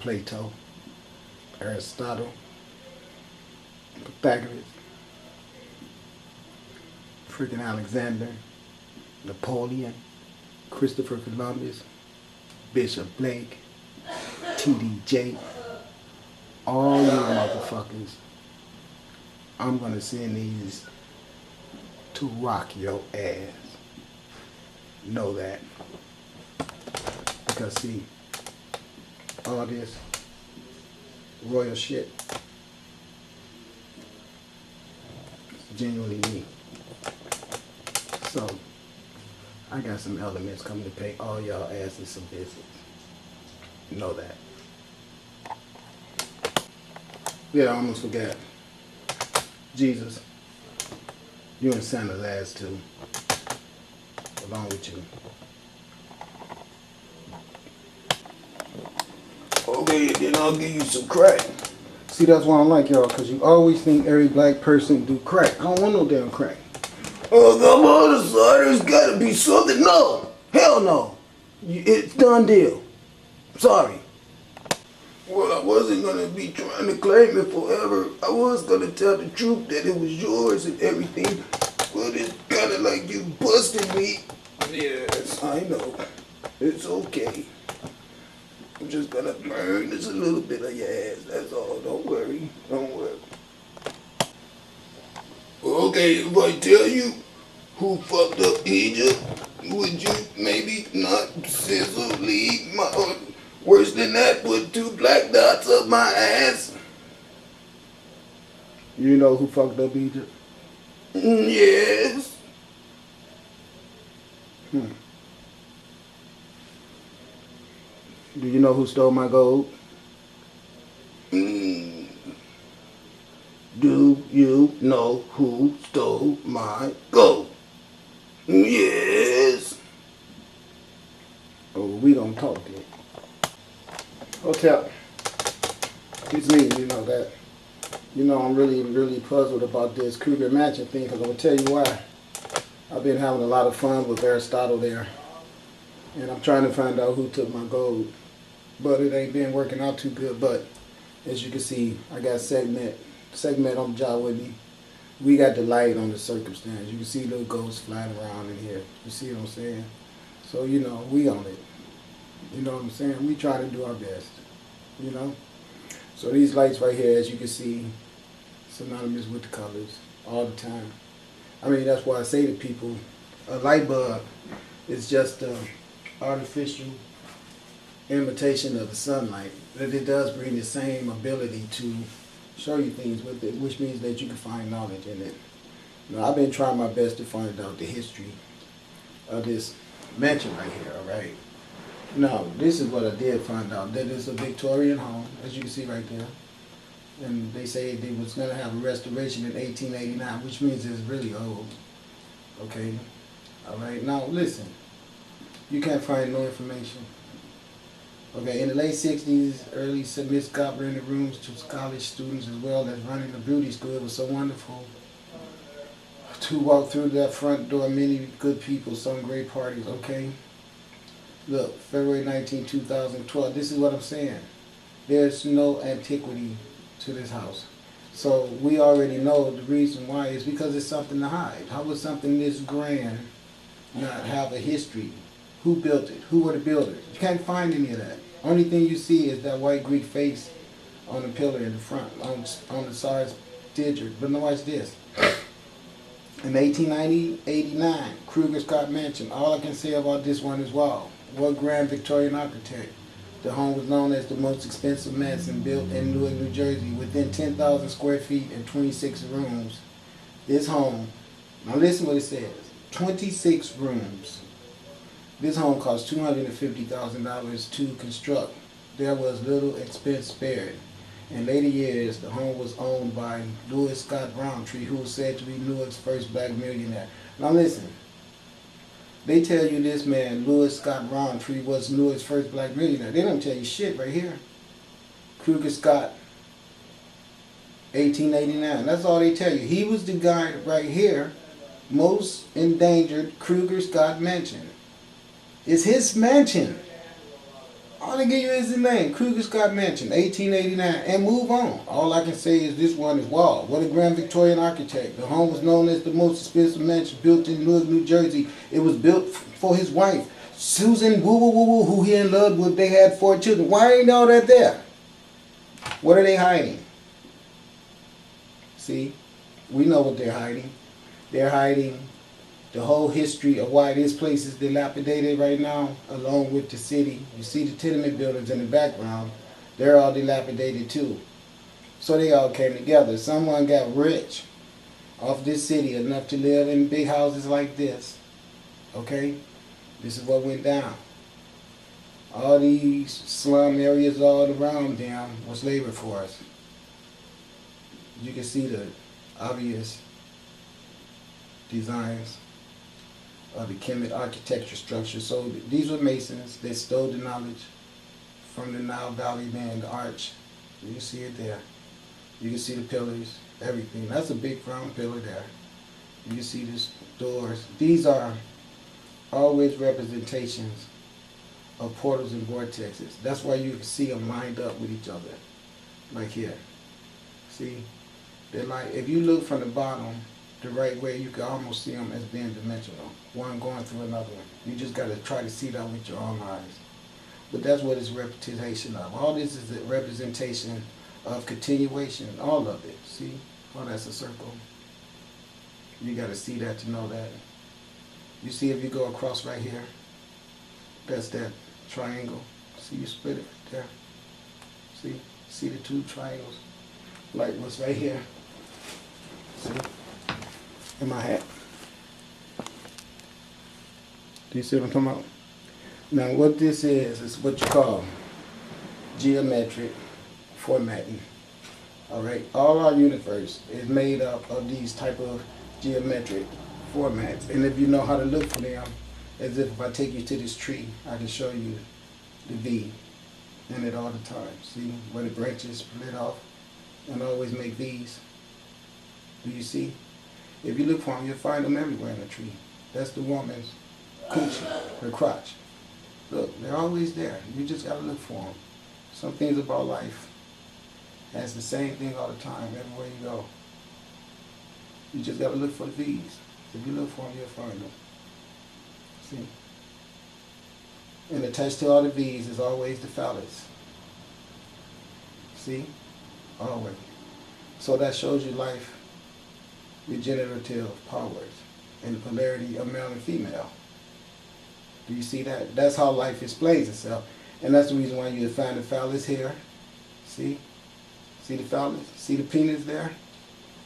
Plato, Aristotle, Pythagoras, freaking Alexander, Napoleon, Christopher Columbus, Bishop Blake, TD Jakes, all you motherfuckers. I'm gonna send these to rock your ass. Know that. Because see, all this royal shit is genuinely me. So I got some elements coming to pay all y'all asses some visits. Know that. Yeah, I almost forgot. Jesus, you and Santa's ass too, along with you. Okay, then I'll give you some crack. See, that's why I don't like y'all, because you always think every black person do crack. I don't want no damn crack. Oh, come on, son, there's gotta be something. No, hell no. It's done deal. Sorry. Well, I wasn't gonna be trying to claim it forever. I was gonna tell the truth that it was yours and everything. But it's kinda like you busted me. Yes, I know. It's okay. I'm just gonna burn just a little bit of your ass, that's all. Don't worry. Don't worry. Okay, if I tell you who fucked up Egypt, would you maybe not sizzle, leave my, or worse than that, put 2 black dots up my ass? You know who fucked up Egypt? Yes. Do you know who stole my gold? Do you know who stole my gold? Yes. Oh, we don't talk then. Hotel. It's me, you know that. You know, I'm really puzzled about this Kruger Mansion thing, because I'm going to tell you why. I've been having a lot of fun with Aristotle there. And I'm trying to find out who took my gold. But it ain't been working out too good. But as you can see, I got segment on the job with me. We got the light on the circumstance. You can see little ghosts flying around in here. You see what I'm saying? So, you know, we on it. You know what I'm saying? We try to do our best. You know? So these lights right here, as you can see, synonymous with the colors all the time. I mean, that's why I say to people, a light bulb is just an artificial imitation of the sunlight. But it does bring the same ability to show you things with it, which means that you can find knowledge in it. Now, I've been trying my best to find out the history of this mansion right here, all right? Now, this is what I did find out, that it's a Victorian home, as you can see right there. And they say they was going to have a restoration in 1889, which means it's really old. Okay? All right? Now, listen. You can't find no information. Okay, in the late 60s, early Miss Scott rented rooms to college students as well as running the beauty school. It was so wonderful to walk through that front door. Many good people, some great parties, okay? Look, February 19, 2012, this is what I'm saying. There's no antiquity to this house. So we already know the reason why is because it's something to hide. How would something this grand not have a history? Who built it? Who were the builders? You can't find any of that. Only thing you see is that white Greek face on the pillar in the front, on the SARS digit. But now watch this. In 1889, Kruger Scott Mansion. All I can say about this one is wow. What grand Victorian architect. The home was known as the most expensive mansion built in Newark, New Jersey, within 10,000 square feet and 26 rooms. This home, now listen what it says, 26 rooms. This home cost $250,000 to construct. There was little expense spared. In later years, the home was owned by Louis Scott Roundtree, who was said to be Newark's first black millionaire. Now listen, they tell you this man, Louis Scott Roundtree, was Newark's first black millionaire. They don't tell you shit right here. Kruger Scott, 1889. That's all they tell you. He was the guy right here, most endangered Kruger Scott Mansion. It's his mansion. All they give you is the name, Kruger Scott Mansion, 1889, and move on. All I can say is this one is wild. What a grand Victorian architect. The home was known as the most expensive mansion built in Newark, New Jersey. It was built for his wife, Susan Woo Woo Woo Woo, who he in love with. They had 4 children. Why ain't all that there? What are they hiding? See, we know what they're hiding. They're hiding the whole history of why this place is dilapidated right now, along with the city. You see the tenement buildings in the background. They're all dilapidated too. So they all came together. Someone got rich off this city enough to live in big houses like this. Okay? This is what went down. All these slum areas all around them was labor force. You can see the obvious designs of the Kemet architecture structure. So these were masons. They stole the knowledge from the Nile Valley, man, the arch. You can see it there. You can see the pillars, everything. That's a big round pillar there. You can see these doors. These are always representations of portals and vortexes. That's why you can see them lined up with each other, like here. See? They're like, if you look from the bottom the right way, you can almost see them as being dimensional. One going through another one. You just got to try to see that with your own eyes. But that's what it's a representation of. All this is a representation of continuation, all of it. See? Oh, that's a circle. You got to see that to know that. You see if you go across right here, that's that triangle. See, you split it right there. See the 2 triangles? Like what's right here. See? In my hat. Do you see what I'm talking about? Now what this is what you call geometric formatting. Alright? All our universe is made up of these type of geometric formats. And if you know how to look for them, as if I take you to this tree, I can show you the V in it all the time. See where the branches split off and always make V's. Do you see? If you look for them, you'll find them everywhere in the tree. That's the woman's coochie, her crotch. Look, they're always there. You just got to look for them. Some things about life has the same thing all the time, everywhere you go. You just got to look for the V's. If you look for them, you'll find them. See? And attached to all the V's is always the phallus. See? Always. So that shows you life regenerative powers and the polarity of male and female. Do you see that? That's how life explains itself. And that's the reason why you find the phallus here. See? See the phallus? See the penis there?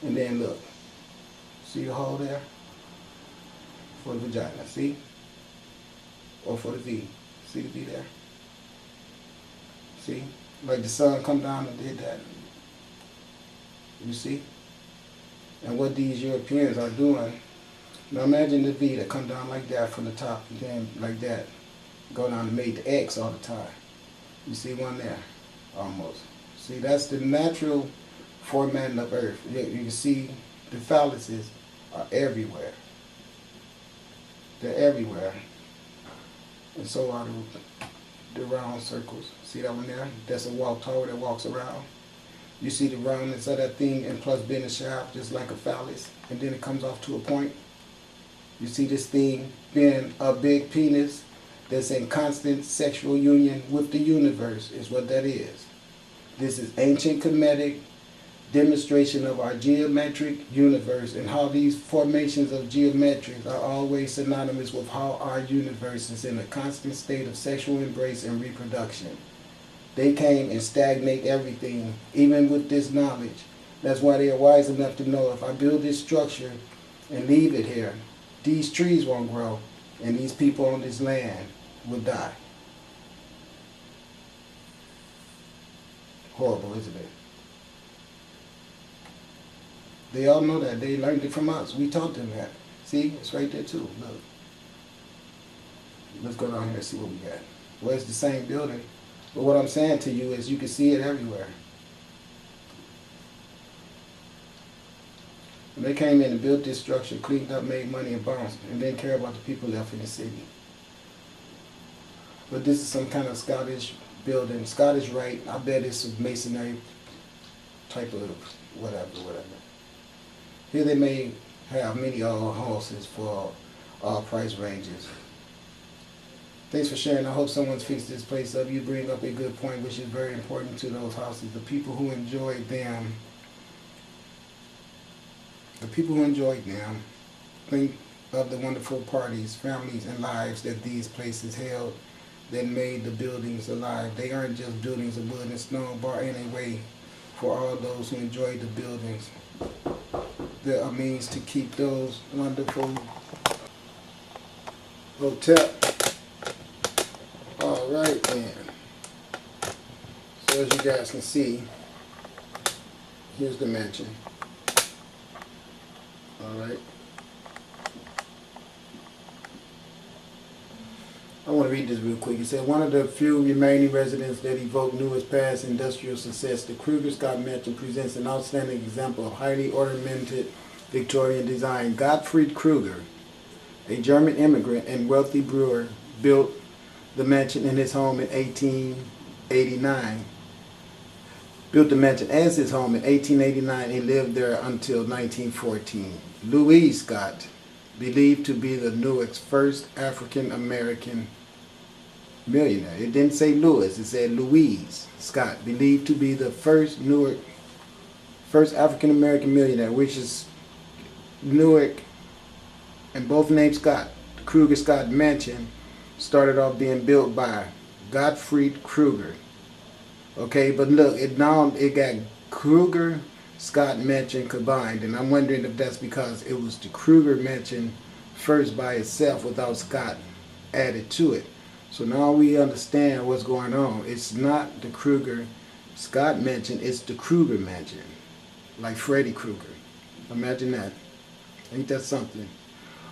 And then look. See the hole there? For the vagina. See? Or for the V. See the V there? See? Like the sun come down and did that. You see? And what these Europeans are doing, now imagine the V that come down like that from the top, and then like that, go down and make the X all the time. You see one there, almost. See, that's the natural formatting of Earth. You can see the phalluses are everywhere. They're everywhere. And so are the round circles. See that one there? That's a walk tower that walks around. You see the roundness of that thing and plus being a shaft just like a phallus, and then it comes off to a point. You see this thing being a big penis that's in constant sexual union with the universe is what that is. This is ancient Kemetic demonstration of our geometric universe and how these formations of geometrics are always synonymous with how our universe is in a constant state of sexual embrace and reproduction. They came and stagnate everything, even with this knowledge. That's why they are wise enough to know if I build this structure and leave it here, these trees won't grow and these people on this land will die. Horrible, isn't it? They all know that. They learned it from us. We taught them that. See, it's right there too. Look. Let's go down here and see what we got. Well, it's the same building. But what I'm saying to you is you can see it everywhere. And they came in and built this structure, cleaned up, made money and bounced, and didn't care about the people left in the city. But this is some kind of Scottish building. Scottish Rite. I bet it's a masonry type of whatever. Here they may have many houses for all price ranges. Thanks for sharing. I hope someone's fixed this place up. You bring up a good point, which is very important to those houses. The people who enjoy them, think of the wonderful parties, families, and lives that these places held that made the buildings alive. They aren't just buildings of wood and stone, bar in a way for all those who enjoy the buildings. There are means to keep those wonderful hotel. Alright then. So as you guys can see, here's the mansion. Alright. I want to read this real quick. It said, one of the few remaining residents that evoke Newark's past industrial success, the Kruger Scott Mansion presents an outstanding example of highly ornamented Victorian design. Gottfried Kruger, a German immigrant and wealthy brewer, built the mansion in his home in 1889. Built the mansion as his home in 1889 and lived there until 1914. Louise Scott, believed to be the Newark's first African-American millionaire. It didn't say Louis, it said Louise Scott, believed to be the first African-American millionaire, which is Newark, and both named Scott. The Kruger Scott Mansion started off being built by Gottfried Kruger. Okay, but look, it got Kruger Scott Mansion combined, and I'm wondering if that's because it was the Kruger Mansion first by itself without Scott added to it. So now we understand what's going on. It's not the Kruger Scott Mansion, it's the Kruger Mansion, like Freddy Krueger. Imagine that. Ain't that something?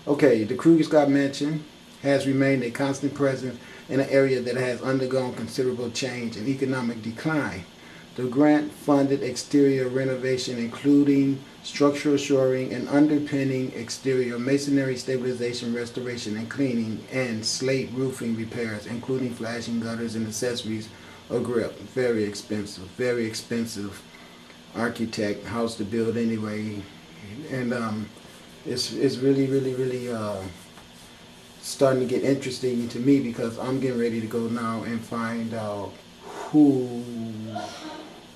Okay, the Kruger Scott Mansion has remained a constant presence in an area that has undergone considerable change and economic decline. The grant-funded exterior renovation, including structural shoring and underpinning exterior masonry stabilization, restoration and cleaning, and slate roofing repairs, including flashing gutters and accessories, are very expensive. Very expensive architect house to build anyway, and it's really starting to get interesting to me, because I'm getting ready to go now and find out who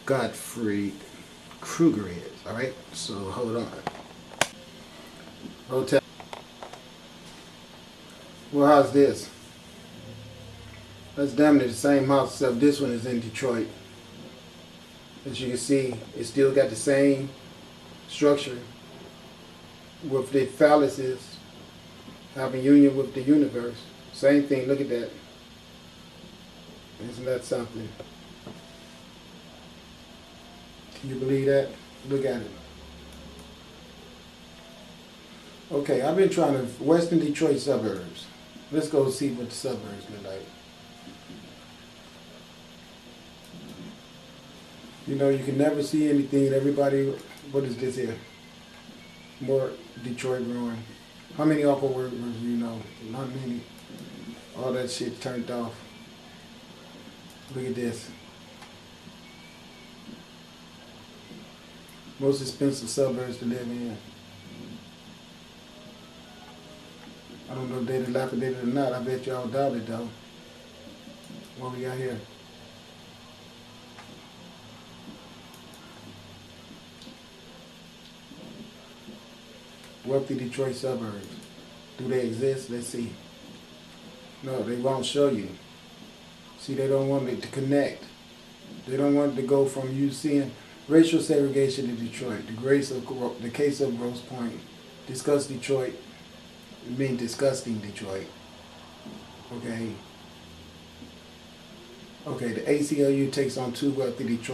Gottfried Kruger is. Alright, so hold on. Hotel. Well, how's this? That's damn near the same house, except this one is in Detroit. As you can see, it still got the same structure with the phalluses having union with the universe. Same thing, look at that. Isn't that something? Can you believe that? Look at it. Okay, I've been trying to, Western Detroit suburbs. Let's go see what the suburbs look like. You know, you can never see anything. Everybody, what is this here? More Detroit growing. How many upper workers do you know? Not many. All that shit turned off. Look at this. Most expensive suburbs to live in. I don't know if they're dilapidated or not. I bet y'all doubt it though. What we got here? Wealthy Detroit suburbs. Do they exist? Let's see. No, they won't show you. See, they don't want it to connect. They don't want it to go from you seeing racial segregation in Detroit, the case of Grosse Pointe, discuss Detroit, it means disgusting Detroit. Okay. Okay, the ACLU takes on two wealthy Detroit